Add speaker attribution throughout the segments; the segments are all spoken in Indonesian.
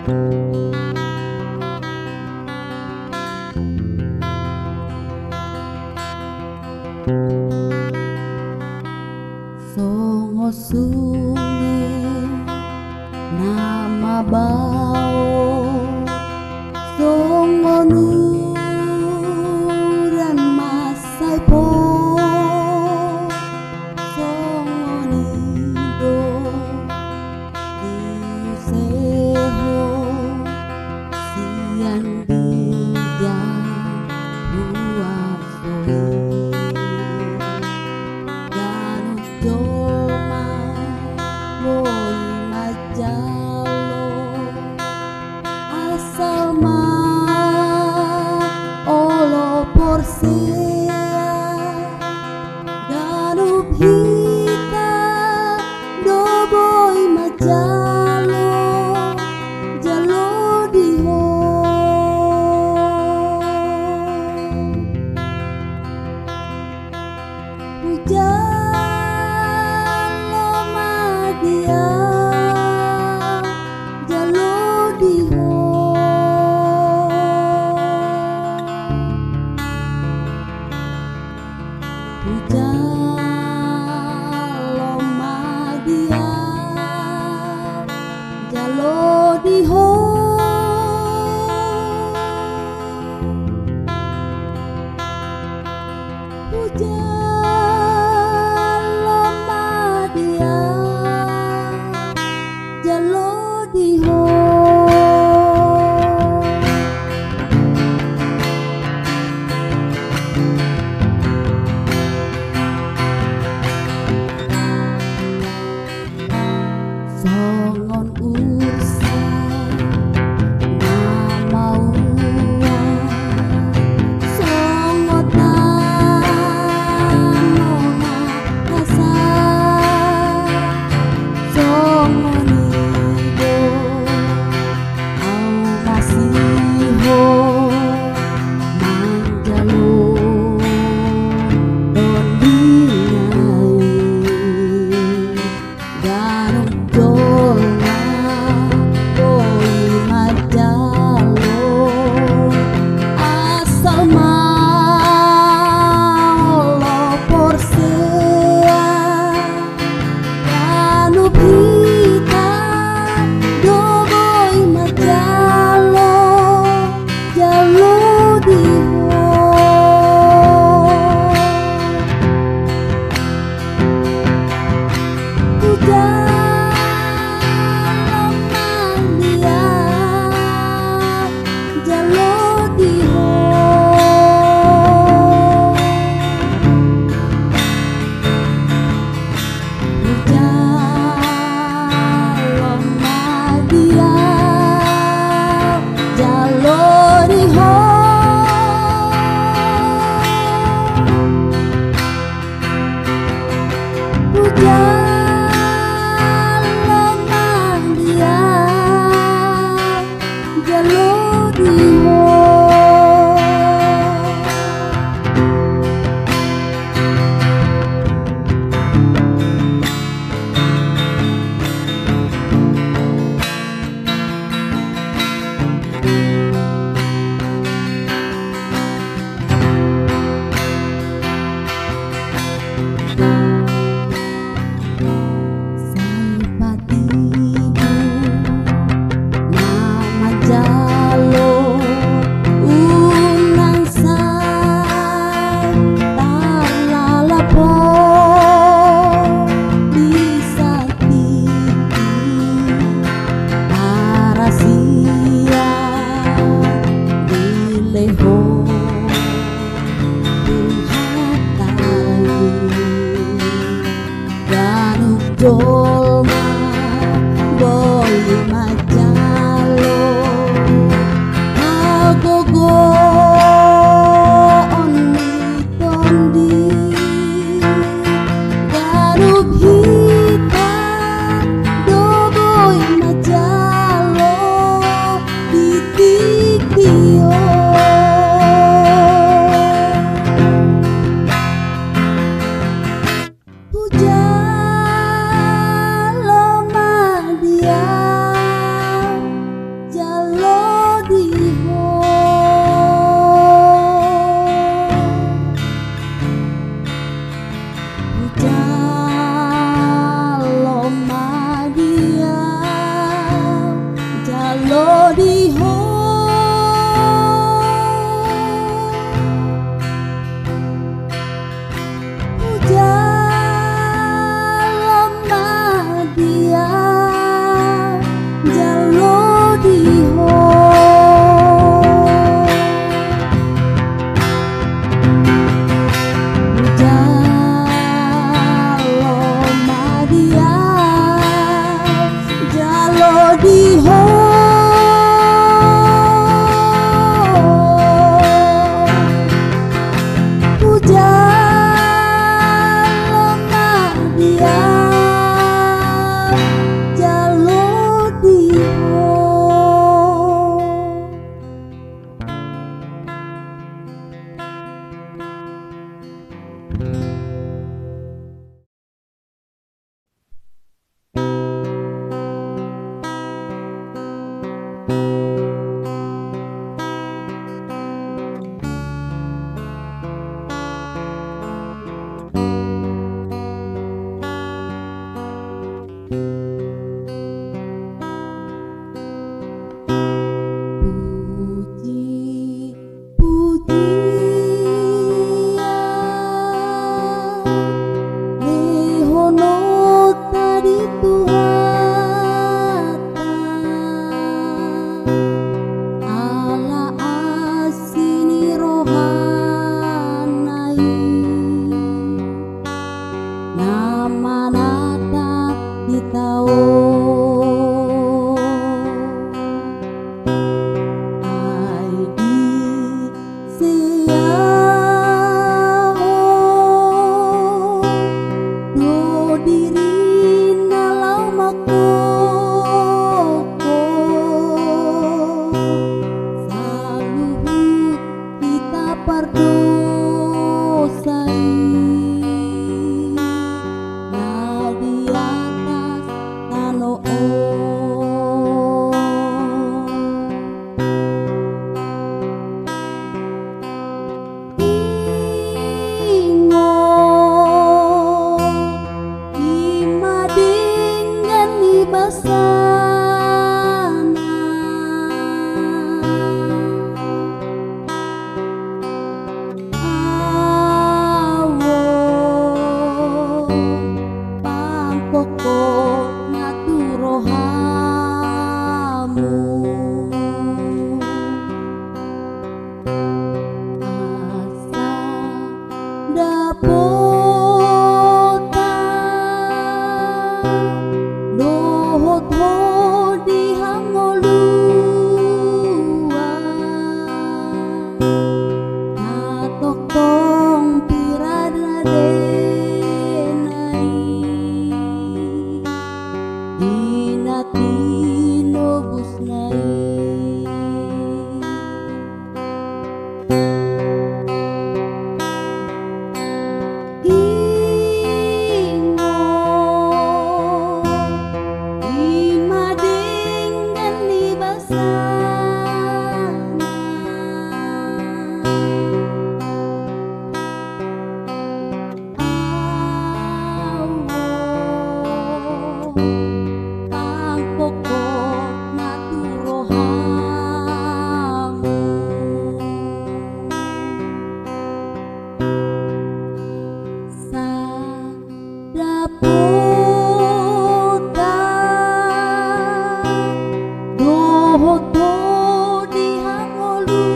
Speaker 1: Songo sunge nama bao, songo nuran masai po, songo nido diuseho siang dia huasoi. Doma boy majalo asal ma olo porsea ganup hita do boy majalo jalo diho hujan jalo madia jalo diho jalo madia jalo diho. Songon usah nama uang, songot tanona kasar, songon ido au masiho manjalo don dinai ganong jolma boy majalo asal maolo porsea ganup hita do boy majalo jalo diho jolma boy majalo agogo onni tondi ganup hita do boy majalo titik dio hujan di taon ai di siao do diri nalau makoko saluhut kita pardosai di atas tano ingon imadingan ni basana pokok naturohamu asa dapota dohot di hangolua natok tong piradade tinobus nai ingon imadingan ni basana pokok naturohamu sa dapota dohoto di hangolua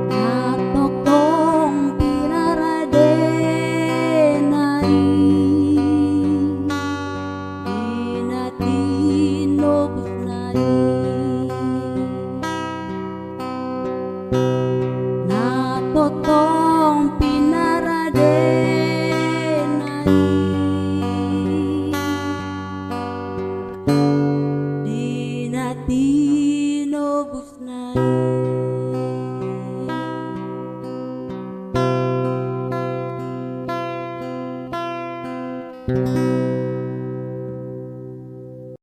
Speaker 1: natok tong piraradenai tinobus nai natotong pinaradenai dinatinobus nai